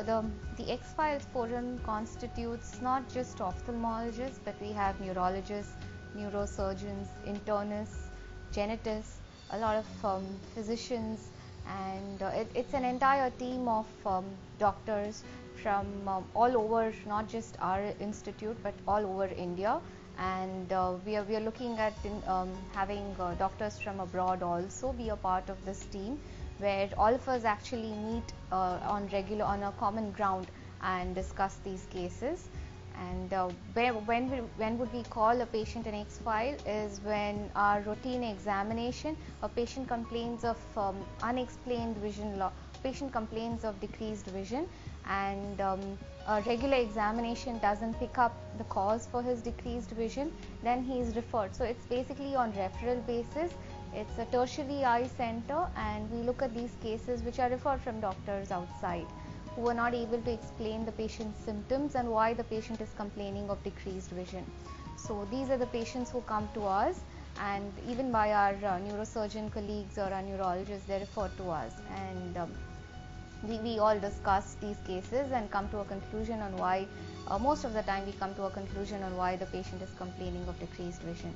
the X-Files forum constitutes not just ophthalmologists, but we have neurologists, neurosurgeons, internists, genetists, a lot of physicians, and it's an entire team of doctors from all over, not just our institute, but all over India. And we are looking at having doctors from abroad also be a part of this team, where all of us actually meet on a common ground and discuss these cases. And when would we call a patient an X-file is when our routine examination, a patient complains of unexplained vision loss, patient complains of decreased vision, and a regular examination doesn't pick up the cause for his decreased vision, then he is referred. So it's basically on referral basis. It's a tertiary eye center, and we look at these cases which are referred from doctors outside who are not able to explain the patient's symptoms and why the patient is complaining of decreased vision. So these are the patients who come to us, and even by our neurosurgeon colleagues or our neurologists, they refer to us, and we all discuss these cases and come to a conclusion on why, most of the time we come to a conclusion on why the patient is complaining of decreased vision.